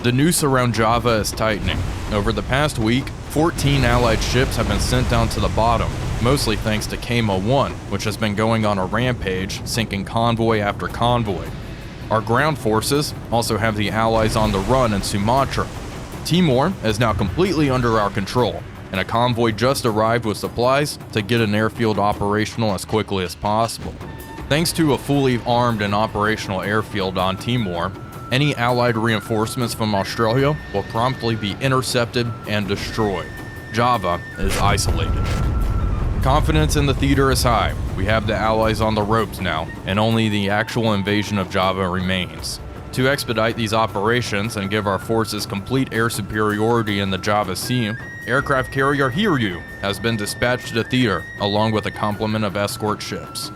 The noose around Java is tightening. Over the past week, 14 Allied ships have been sent down to the bottom, mostly thanks to Kama 1, which has been going on a rampage, sinking convoy after convoy. Our ground forces also have the Allies on the run in Sumatra. Timor is now completely under our control, and a convoy just arrived with supplies to get an airfield operational as quickly as possible. Thanks to a fully armed and operational airfield on Timor, any Allied reinforcements from Australia will promptly be intercepted and destroyed. Java is isolated. Confidence in the theater is high. We have the Allies on the ropes now, and only the actual invasion of Java remains. To expedite these operations and give our forces complete air superiority in the Java Sea, aircraft carrier Hiryu has been dispatched to the theater along with a complement of escort ships.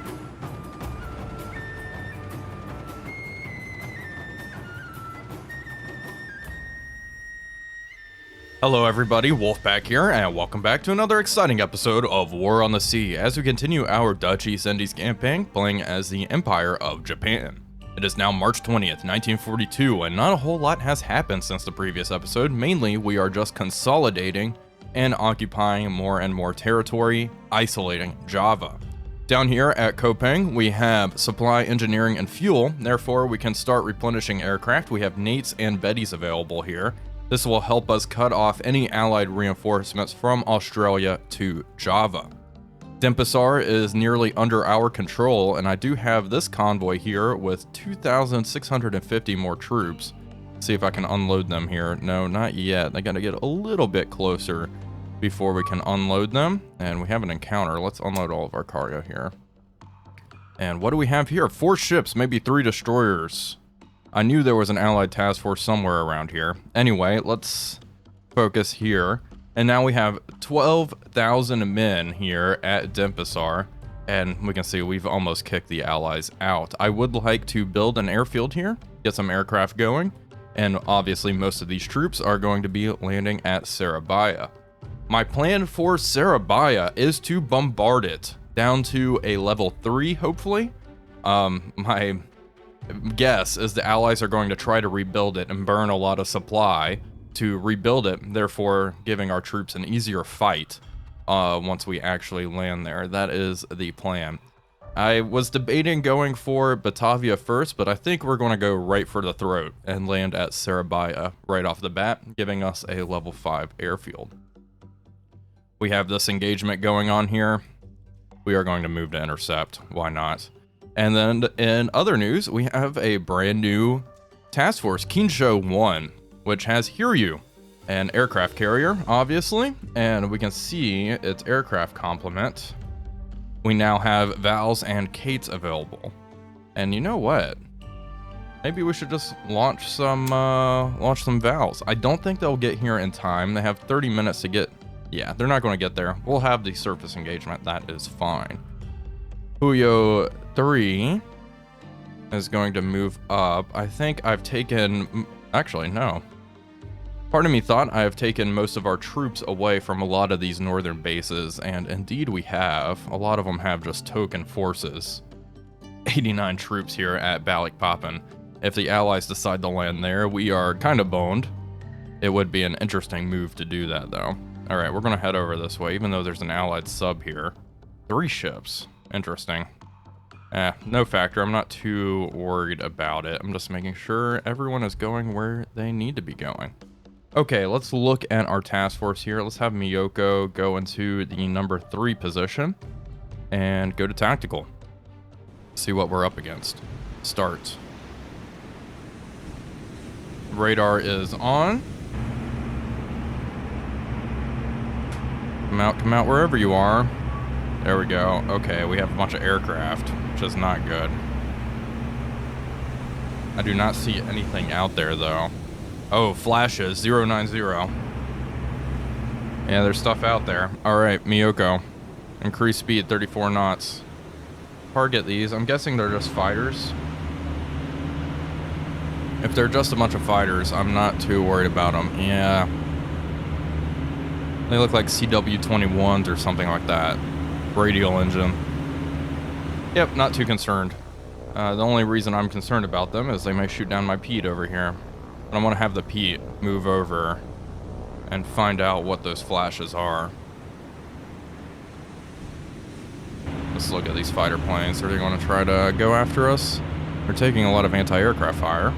Hello everybody, Wolfpack here, and welcome back to another exciting episode of War on the Sea as we continue our Dutch East Indies campaign playing as the Empire of Japan. It is now March 20th, 1942, and not a whole lot has happened since the previous episode. Mainly, we are just consolidating and occupying more and more territory, isolating Java. Down here at Kopeng, we have supply, engineering, and fuel, therefore we can start replenishing aircraft. We have Nates and Bettys available here. This will help us cut off any Allied reinforcements from Australia to Java. Denpasar is nearly under our control, and I do have this convoy here with 2,650 more troops. Let's see if I can unload them here. No, not yet. They gotta get a little bit closer before we can unload them. And we have an encounter. Let's unload all of our cargo here. And what do we have here? 4 ships, maybe 3 destroyers. I knew there was an Allied task force somewhere around here. Anyway, let's focus here. And now we have 12,000 men here at Denpasar. And we can see we've almost kicked the Allies out. I would like to build an airfield here, get some aircraft going. And obviously most of these troops are going to be landing at Surabaya. My plan for Surabaya is to bombard it down to a level 3, hopefully. My guess is the Allies are going to try to rebuild it and burn a lot of supply to rebuild it, therefore giving our troops an easier fight once we actually land there. That is the plan. I was debating going for Batavia first, but I think we're going to go right for the throat and land at Surabaya right off the bat, giving us a level 5 airfield. We have this engagement going on here. We are going to move to intercept. Why not? And then in other news, we have a brand new task force, Kinsho 1, which has Hiryu, an aircraft carrier, obviously, and we can see its aircraft complement. We now have Vals and Kates available. And you know what? Maybe we should just launch some Vals. I don't think they'll get here in time. They have 30 minutes to get. Yeah, they're not going to get there. We'll have the surface engagement. That is fine. Puyo 3 is going to move up. I think I've taken... Actually, no. Part of me thought I have taken most of our troops away from a lot of these northern bases, and indeed we have. A lot of them have just token forces. 89 troops here at Balikpapan. If the Allies decide to land there, we are kind of boned. It would be an interesting move to do that, though. Alright, we're going to head over this way, even though there's an Allied sub here. 3 ships. Interesting. No factor. I'm not too worried about it. I'm just making sure everyone is going where they need to be going. Okay, let's look at our task force here. Let's have Miyoko go into the number 3 position and go to tactical. See what we're up against. Start. Radar is on. Come out wherever you are. There we go. Okay, we have a bunch of aircraft, which is not good. I do not see anything out there, though. Oh, flashes, 090. Yeah, there's stuff out there. Alright, Miyoko. Increase speed, 34 knots. Target these. I'm guessing they're just fighters. If they're just a bunch of fighters, I'm not too worried about them. Yeah. They look like CW-21s or something like that. Radial engine. Yep, not too concerned. The only reason I'm concerned about them is they may shoot down my Pete over here. But I want to have the Pete move over and find out what those flashes are. Let's look at these fighter planes. Are they going to try to go after us? They're taking a lot of anti-aircraft fire.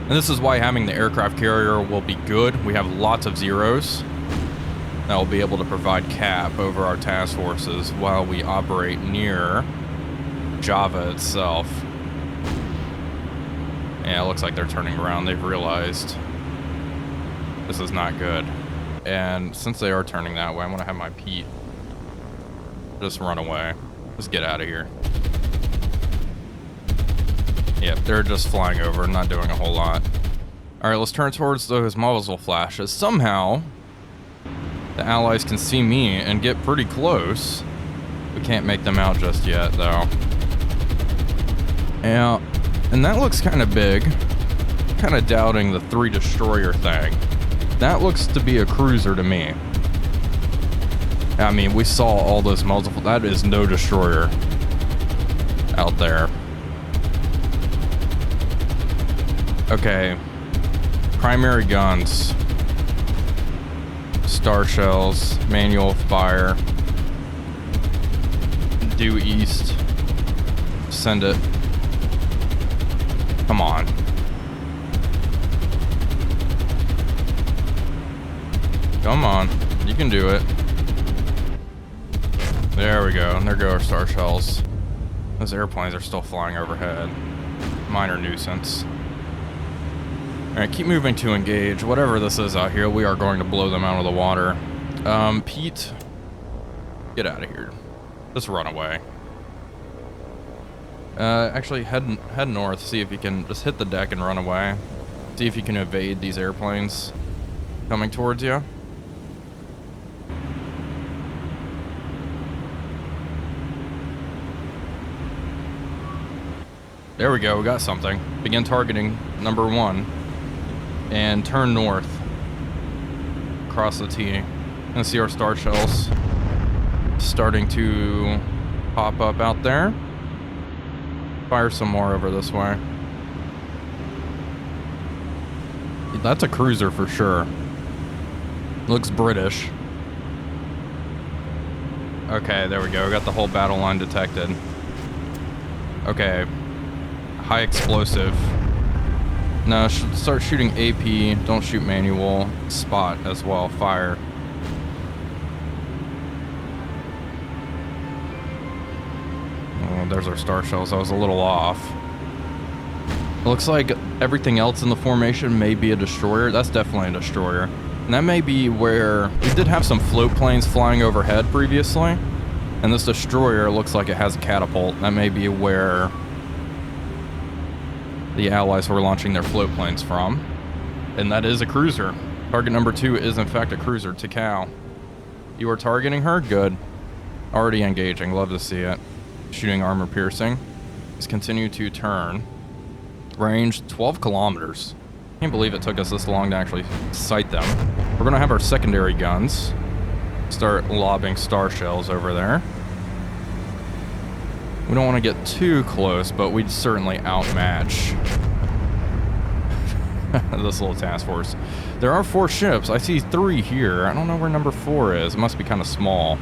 And this is why having the aircraft carrier will be good. We have lots of zeros that will be able to provide cap over our task forces while we operate near Java itself. Yeah, it looks like they're turning around. They've realized this is not good. And since they are turning that way, I'm going to have my Pete just run away. Just get out of here. Yep, they're just flying over, not doing a whole lot. Alright, let's turn towards those muzzle flashes. Somehow, the allies can see me and get pretty close. We can't make them out just yet, though. Yeah, and that looks kind of big. Kind of doubting the 3 destroyer thing. That looks to be a cruiser to me. I mean, we saw all those muzzle. That is no destroyer out there. Okay. Primary guns. Star shells. Manual fire. Due east. Send it. Come on. Come on. You can do it. There we go. And there go our star shells. Those airplanes are still flying overhead. Minor nuisance. Alright, keep moving to engage. Whatever this is out here, we are going to blow them out of the water. Pete, get out of here. Just run away. Actually, head north. See if you can just hit the deck and run away. See if you can evade these airplanes coming towards you. There we go, we got something. Begin targeting number 1 and turn north across the T. And see our star shells starting to pop up out there. Fire some more over this way. That's a cruiser for sure. Looks British. Okay, there we go. We got the whole battle line detected. Okay. High explosive. No, start shooting AP. Don't shoot manual. Spot as well. Fire. Oh, there's our star shells. I was a little off. It looks like everything else in the formation may be a destroyer. That's definitely a destroyer. And that may be where we did have some float planes flying overhead previously. And this destroyer looks like it has a catapult. That may be where the allies were launching their float planes from. And that is a cruiser. Target number 2 is in fact a cruiser. Takao. You are targeting her? Good. Already engaging. Love to see it. Shooting armor piercing. Let's continue to turn. Range 12 kilometers. Can't believe it took us this long to actually sight them. We're going to have our secondary guns start lobbing star shells over there. We don't want to get too close, but we'd certainly outmatch this little task force. There are 4 ships. I see 3 here. I don't know where number 4 is. It must be kind of small.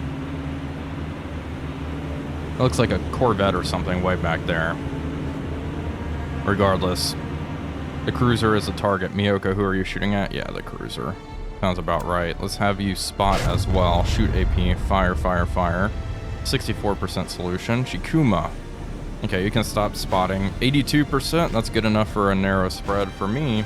It looks like a Corvette or something way back there. Regardless, the cruiser is a target. Miyoko, who are you shooting at? Yeah, the cruiser. Sounds about right. Let's have you spot as well. Shoot AP. Fire, fire, fire. 64% solution. Chikuma. Okay, you can stop spotting. 82%. That's good enough for a narrow spread for me.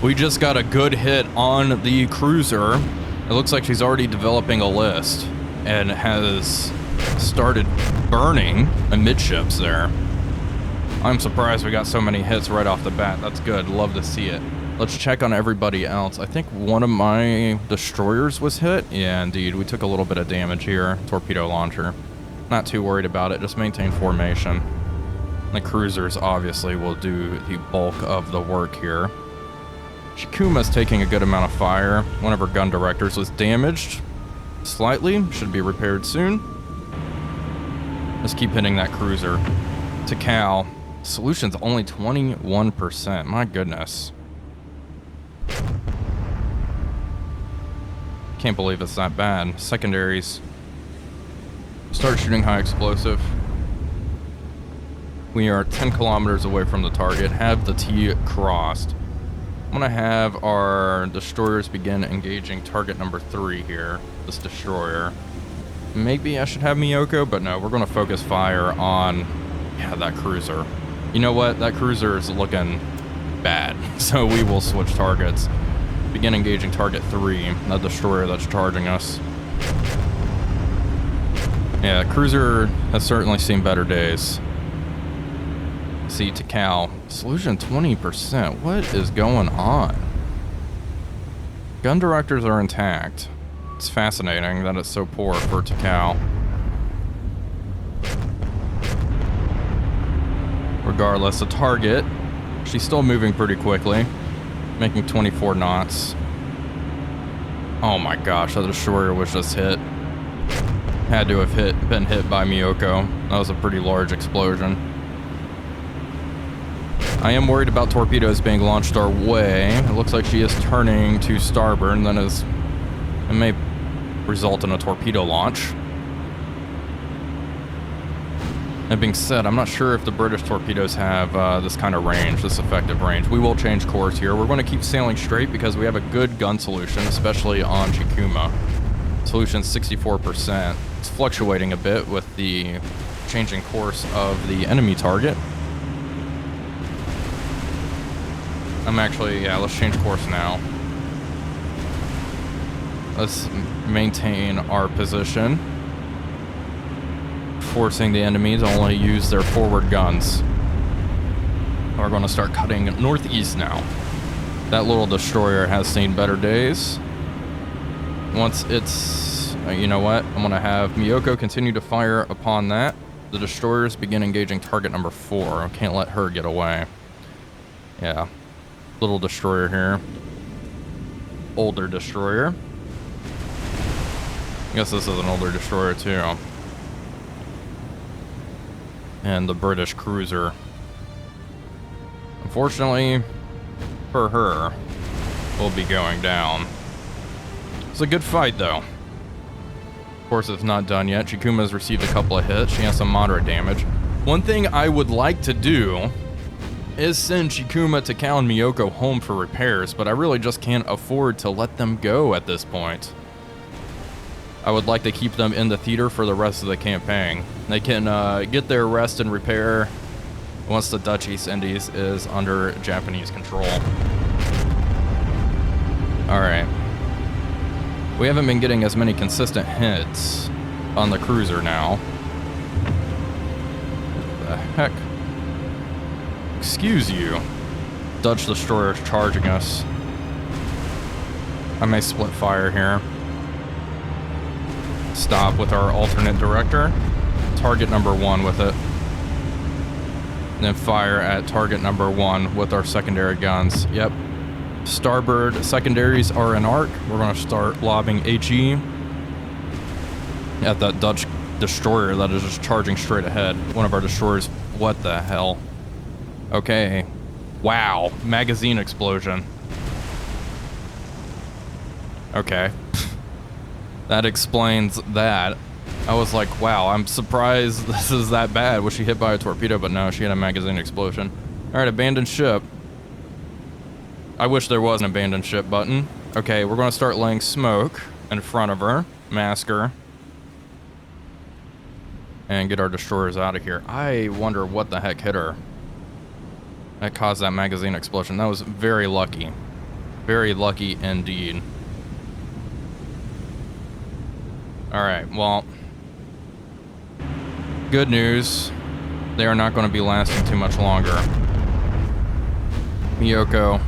We just got a good hit on the cruiser. It looks like she's already developing a list and has started burning amidships there. I'm surprised we got so many hits right off the bat. That's good. Love to see it. Let's check on everybody else. I think one of my destroyers was hit. Yeah, indeed. We took a little bit of damage here. Torpedo launcher. Not too worried about it, just maintain formation. The cruisers obviously will do the bulk of the work here. Shikuma's taking a good amount of fire. One of her gun directors was damaged slightly, should be repaired soon. Let's keep hitting that cruiser. Dagnall, solution's only 21%, my goodness. Can't believe it's that bad. Secondaries. Start shooting high explosive. We are 10 kilometers away from the target. Have the T crossed. I'm gonna have our destroyers begin engaging target number 3 here. This destroyer. Maybe I should have Miyoko, but no, we're gonna focus fire on, that cruiser. You know what? That cruiser is looking bad, so we will switch targets. Begin engaging target 3, that destroyer that's charging us. Yeah, cruiser has certainly seen better days. See, Dagnall, solution 20%. What is going on? Gun directors are intact. It's fascinating that it's so poor for Dagnall. Regardless, the target, she's still moving pretty quickly, making 24 knots. Oh my gosh, that destroyer was just hit. Had to have been hit by Miyoko. That was a pretty large explosion. I am worried about torpedoes being launched our way. It looks like she is turning to starboard, and then it may result in a torpedo launch. That being said, I'm not sure if the British torpedoes have this kind of range, this effective range. We will change course here. We're going to keep sailing straight because we have a good gun solution, especially on Shikuma. Solution 64%. It's fluctuating a bit with the changing course of the enemy target. Let's change course now. Let's maintain our position, forcing the enemy to only use their forward guns. We're going to start cutting northeast now. That little destroyer has seen better days. Once it's, you know what? I'm going to have Miyoko continue to fire upon that. The destroyers begin engaging target number 4. I can't let her get away. Yeah. Little destroyer here. Older destroyer. I guess this is an older destroyer too. And the British cruiser. Unfortunately, for her, will be going down. It's a good fight though. Of course, it's not done yet. Shikuma's received a couple of hits. She has some moderate damage. One thing I would like to do is send Shikuma, Dagnall, and Miyoko home for repairs, but I really just can't afford to let them go at this point. I would like to keep them in the theater for the rest of the campaign. They can get their rest and repair once the Dutch East Indies is under Japanese control. Alright. We haven't been getting as many consistent hits on the cruiser now. What the heck? Excuse you. Dutch destroyers charging us. I may split fire here. Stop with our alternate director. Target number 1 with it. Then fire at target number 1 with our secondary guns. Yep. Starboard secondaries are in arc. We're going to start lobbing HE at that Dutch destroyer that is just charging straight ahead. One of our destroyers. What the hell? Okay. Wow. Magazine explosion. Okay. That explains that. I was like, wow, I'm surprised this is that bad. Was she hit by a torpedo? But no, she had a magazine explosion. Alright, abandoned ship. I wish there was an abandoned ship button. Okay, we're going to start laying smoke in front of her. Mask her. And get our destroyers out of here. I wonder what the heck hit her. That caused that magazine explosion. That was very lucky. Very lucky indeed. Alright, well, good news. They are not going to be lasting too much longer. Miyoko.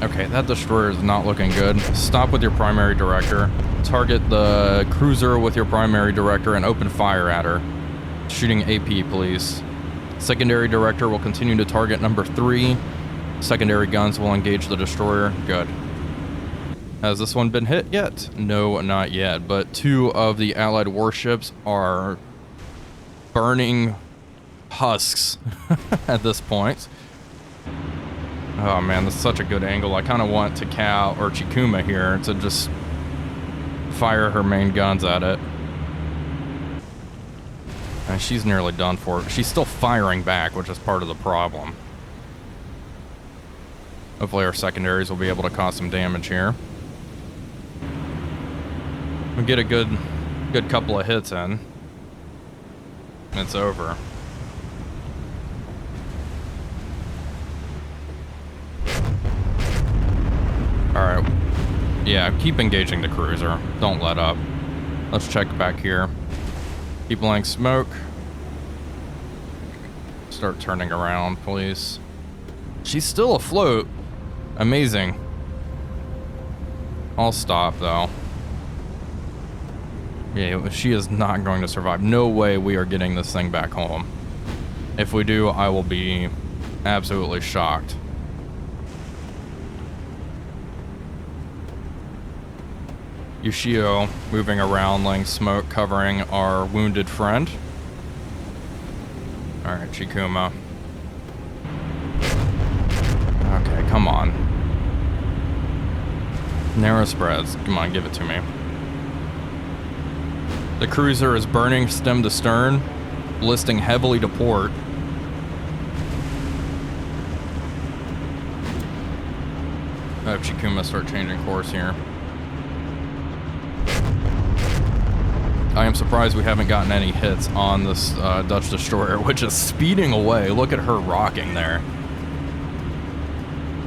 Okay, that destroyer is not looking good. Stop with your primary director. target the cruiser with your primary director and open fire at her. Shooting AP, please. Secondary director will continue to target number 3. Secondary guns will engage the destroyer. Good. Has this one been hit yet? No, not yet. But 2 of the allied warships are burning husks at this point. Oh man, that's such a good angle. I kind of want Takao or Chikuma here to just fire her main guns at it. And she's nearly done for it. She's still firing back, which is part of the problem. Hopefully our secondaries will be able to cause some damage here. We get a good couple of hits in. It's over. Alright. Yeah, keep engaging the cruiser. Don't let up. Let's check back here. Keep laying smoke. Start turning around, please. She's still afloat. Amazing. I'll stop, though. Yeah, she is not going to survive. No way we are getting this thing back home. If we do, I will be absolutely shocked. Yoshio moving around, laying smoke, covering our wounded friend. Alright, Chikuma. Okay, come on. Narrow spreads. Come on, give it to me. The cruiser is burning stem to stern, listing heavily to port. I have Chikuma start changing course here. I am surprised we haven't gotten any hits on this Dutch destroyer, which is speeding away. Look at her rocking there.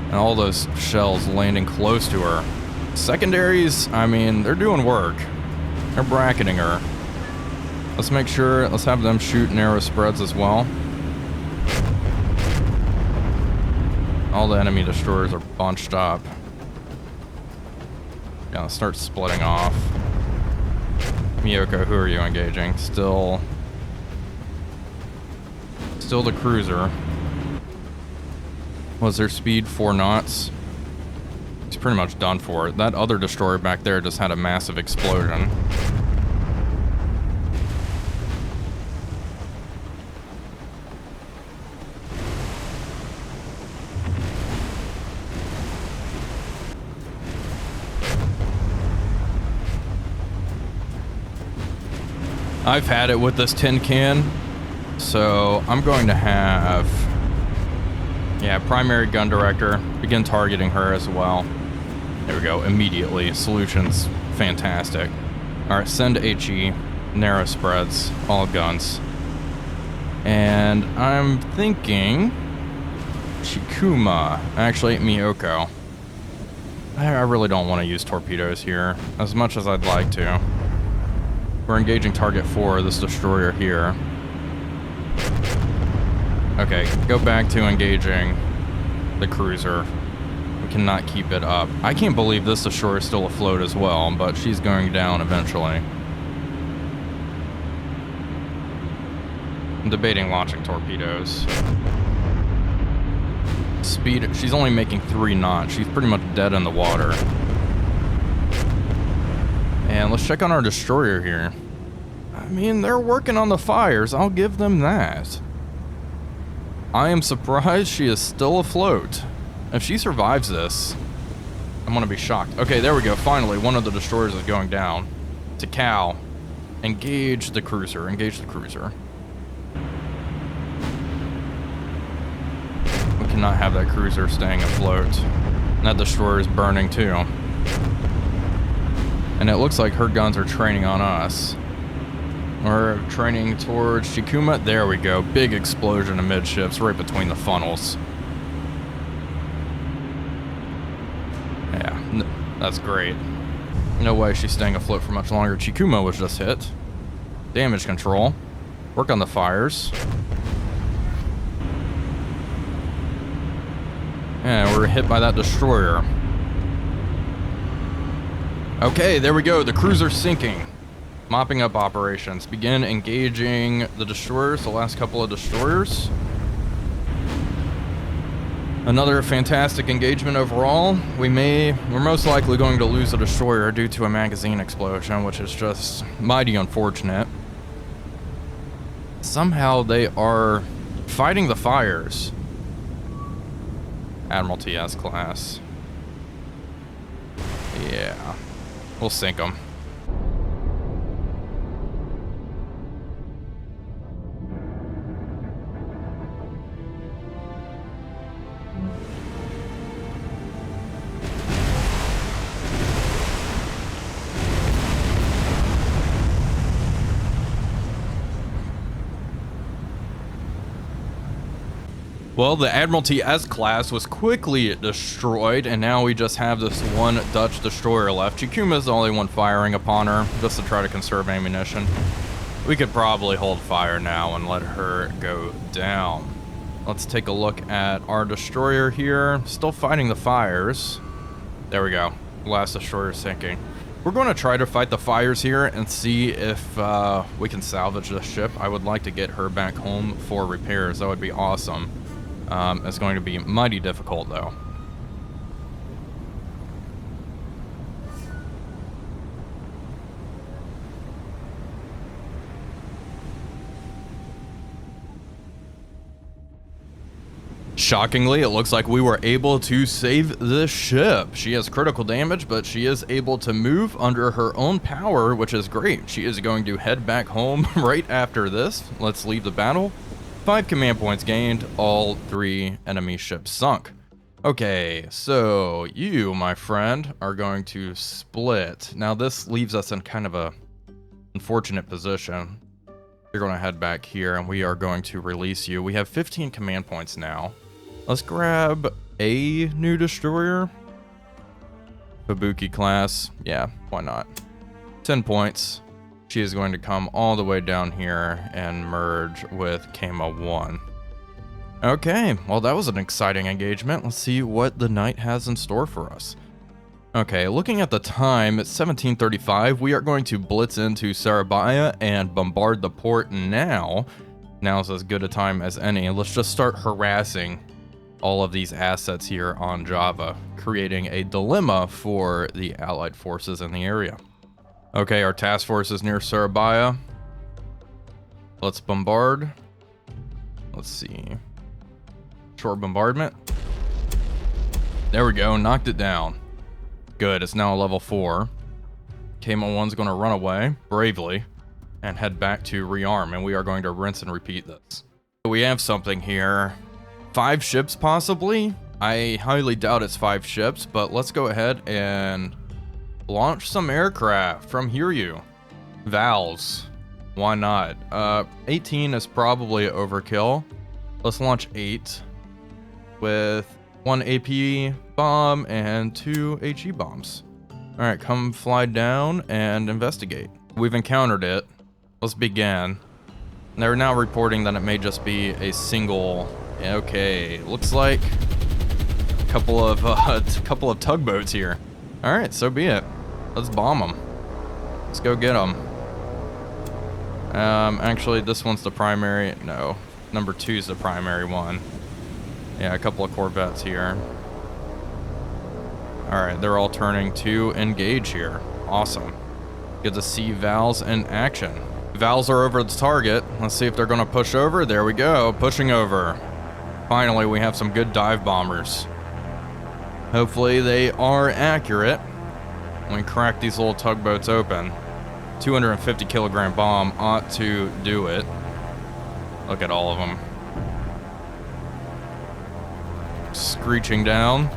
And all those shells landing close to her. Secondaries, I mean, they're doing work. They're bracketing her. Let's make sure, let's have them shoot narrow spreads as well. All the enemy destroyers are bunched up. Yeah, let's start splitting off. Miyoko, who are you engaging? Still the cruiser. Was their speed 4 knots? He's pretty much done for it. That other destroyer back there just had a massive explosion. I've had it with this tin can, so I'm going to have, yeah, primary gun director, begin targeting her as well. There we go, immediately. Solutions, fantastic. All right, send HE, narrow spreads, all guns. And I'm thinking Chikuma, actually Miyoko. I really don't want to use torpedoes here, as much as I'd like to. We're engaging target 4, this destroyer here. Okay, go back to engaging the cruiser. We cannot keep it up. I can't believe this destroyer is still afloat as well, but she's going down eventually. I'm debating launching torpedoes. Speed, she's only making 3 knots. She's pretty much dead in the water. And let's check on our destroyer here. I mean, they're working on the fires. I'll give them that. I am surprised she is still afloat. If she survives this, I'm gonna be shocked. Okay, there we go. Finally, one of the destroyers is going down. Takao, engage the cruiser. Engage the cruiser. We cannot have that cruiser staying afloat. And that destroyer is burning too. And it looks like her guns are training on us. We're training towards Chikuma. There we go. Big explosion amidships right between the funnels. Yeah, that's great. No way she's staying afloat for much longer. Chikuma was just hit. Damage control. Work on the fires. And we're hit by that destroyer. Okay, there we go. The cruiser's sinking. Mopping up operations. Begin engaging the destroyers, the last couple of destroyers. Another fantastic engagement overall. We're most likely going to lose a destroyer due to a magazine explosion, which is just mighty unfortunate. Somehow they are fighting the fires. Admiralty S class. Yeah, we'll sink them. Well, the Admiralty S class was quickly destroyed, and now we just have this one Dutch destroyer left. Chikuma's the only one firing upon her, just to try to conserve ammunition. We could probably hold fire now and let her go down. Let's take a look at our destroyer here. Still fighting the fires. There we go. Last destroyer sinking. We're going to try to fight the fires here and see if we can salvage the ship. I would like to get her back home for repairs. That would be awesome. It's going to be mighty difficult, though. Shockingly, it looks like we were able to save this ship. She has critical damage, but she is able to move under her own power, which is great. She is going to head back home right after this. Let's leave the battle. 5 command points gained, all 3 enemy ships sunk. Okay, so you, my friend, are going to split. Now this leaves us in kind of a unfortunate position. You're going to head back here and we are going to release you. We have 15 command points now. Let's grab a new destroyer. Fubuki class, yeah, why not? 10 points. She is going to come all the way down here and merge with Kama 1. Okay, well that was an exciting engagement. Let's see what the night has in store for us. Okay, looking at the time, it's 17:35. We are going to blitz into Surabaya and bombard the port now. Now's as good a time as any. Let's just start harassing all of these assets here on Java, creating a dilemma for the Allied forces in the area. Okay, our task force is near Surabaya. Let's bombard. Let's see. Short bombardment. There we go, knocked it down. Good, it's now a level 4. Kama 1's going to run away bravely and head back to rearm, and we are going to rinse and repeat this. We have something here. 5 ships possibly? I highly doubt it's 5 ships, but let's go ahead and launch some aircraft from Hiryu. Vals. Why not? 18 is probably overkill. Let's launch 8 with 1 AP bomb and 2 HE bombs. Alright, come fly down and investigate. We've encountered it. Let's begin. They're now reporting that it may just be a single... Okay, looks like a couple of tugboats here. Alright, so be it. Let's bomb them. Let's go get them. Actually, this one's the primary. No, number 2 is the primary one. Yeah, a couple of corvettes here. Alright, they're all turning to engage here. Awesome. Good to see Vals in action. Vals are over the target. Let's see if they're going to push over. There we go, pushing over. Finally, we have some good dive bombers. Hopefully they are accurate. When we crack these little tugboats open, 250 kilogram bomb ought to do it. Look at all of them. Screeching down.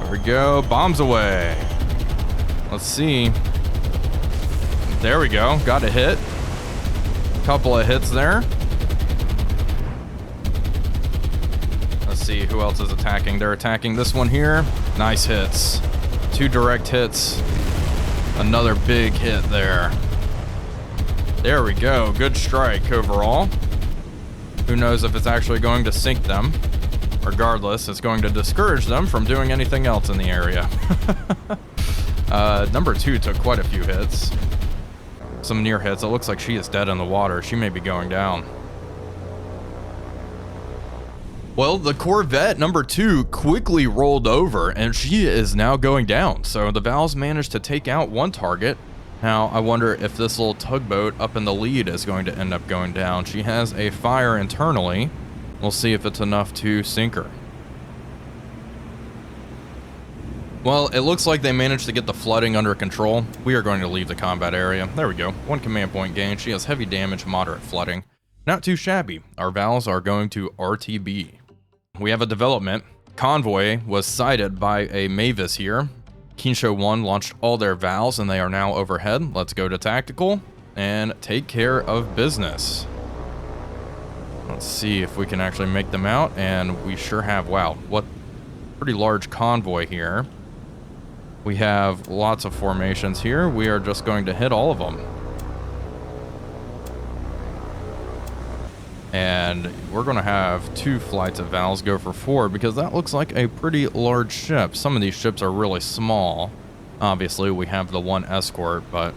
There we go, bombs away. Let's see. There we go, got a hit. Couple of hits there. Let's see who else is attacking. They're attacking this one here. Nice hits. 2 direct hits. Another big hit there. There we go. Good strike overall. Who knows if it's actually going to sink them. Regardless, it's going to discourage them from doing anything else in the area. Number 2 took quite a few hits. Some near hits. It looks like she is dead in the water. She may be going down. Well, the Corvette number 2 quickly rolled over, and she is now going down. So the Vals managed to take out one target. Now, I wonder if this little tugboat up in the lead is going to end up going down. She has a fire internally. We'll see if it's enough to sink her. Well, it looks like they managed to get the flooding under control. We are going to leave the combat area. There we go. 1 command point gain. She has heavy damage, moderate flooding. Not too shabby. Our Vals are going to RTB. We have a development. Convoy was sighted by a Mavis here. Kinsho 1 launched all their Vals and they are now overhead. Let's go to tactical and take care of business. Let's see if we can actually make them out, and we sure have. Wow, what pretty large convoy here. We have lots of formations here. We are just going to hit all of them. And we're going to have 2 flights of Vals go for 4 because that looks like a pretty large ship. Some of these ships are really small. Obviously, we have the 1 escort, but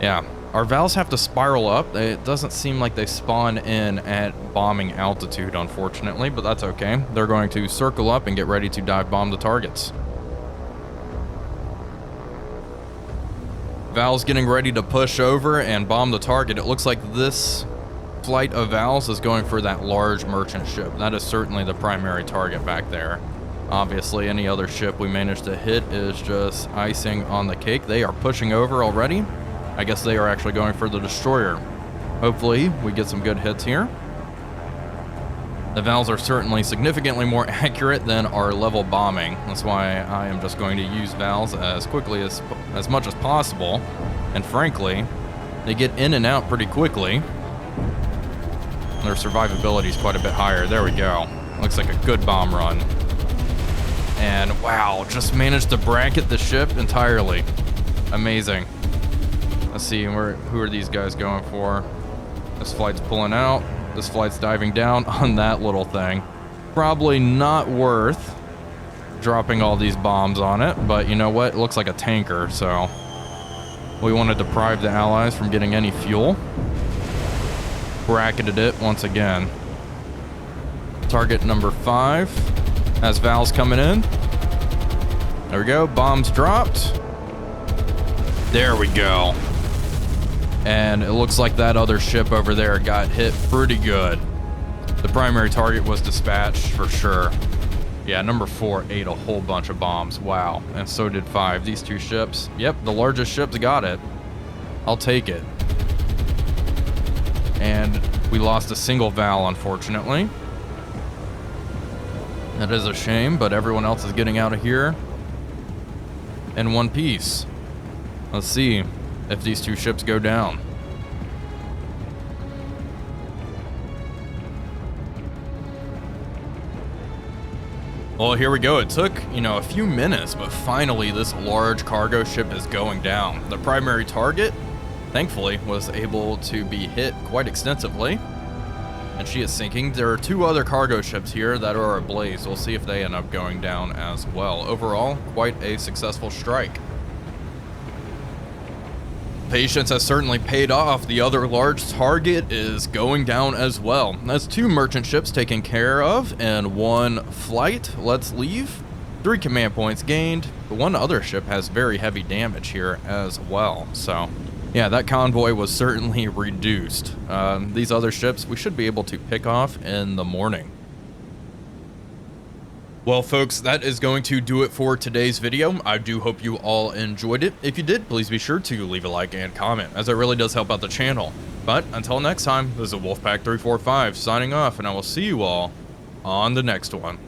yeah. Our Vals have to spiral up. It doesn't seem like they spawn in at bombing altitude, unfortunately, but that's okay. They're going to circle up and get ready to dive bomb the targets. Vals getting ready to push over and bomb the target. It looks like this flight of Vals is going for that large merchant ship. That is certainly the primary target back there. Obviously, any other ship we manage to hit is just icing on the cake. They are pushing over already. I guess they are actually going for the destroyer. Hopefully, we get some good hits here. The Vals are certainly significantly more accurate than our level bombing. That's why I am just going to use Vals as quickly as much as possible. And frankly, they get in and out pretty quickly. Their survivability is quite a bit higher. There we go. Looks like a good bomb run. And wow, just managed to bracket the ship entirely. Amazing. Let's see, who are these guys going for? This flight's pulling out. This flight's diving down on that little thing. Probably not worth dropping all these bombs on it, but you know what? It looks like a tanker, so we want to deprive the Allies from getting any fuel. Bracketed it once again. Target number 5 has Vals coming in. There we go. Bombs dropped. There we go. And it looks like that other ship over there got hit pretty good. The primary target was dispatched for sure. Yeah, number 4 ate a whole bunch of bombs. Wow. And so did 5. These 2 ships. Yep, the largest ships got it. I'll take it. And we lost a single Val, unfortunately. That is a shame, but everyone else is getting out of here in one piece. Let's see if these 2 ships go down. Well, here we go. It took, a few minutes, but finally this large cargo ship is going down. The primary target, thankfully, was able to be hit quite extensively, and she is sinking. There are 2 other cargo ships here that are ablaze. We'll see if they end up going down as well. Overall, quite a successful strike. Patience has certainly paid off. The other large target is going down as well. That's 2 merchant ships taken care of and 1 flight. Let's leave. 3 command points gained. The 1 other ship has very heavy damage here as well. So yeah, that convoy was certainly reduced. These other ships we should be able to pick off in the morning. Well, folks, that is going to do it for today's video. I do hope you all enjoyed it. If you did, please be sure to leave a like and comment, as it really does help out the channel. But until next time, this is Wolfpack345 signing off, and I will see you all on the next one.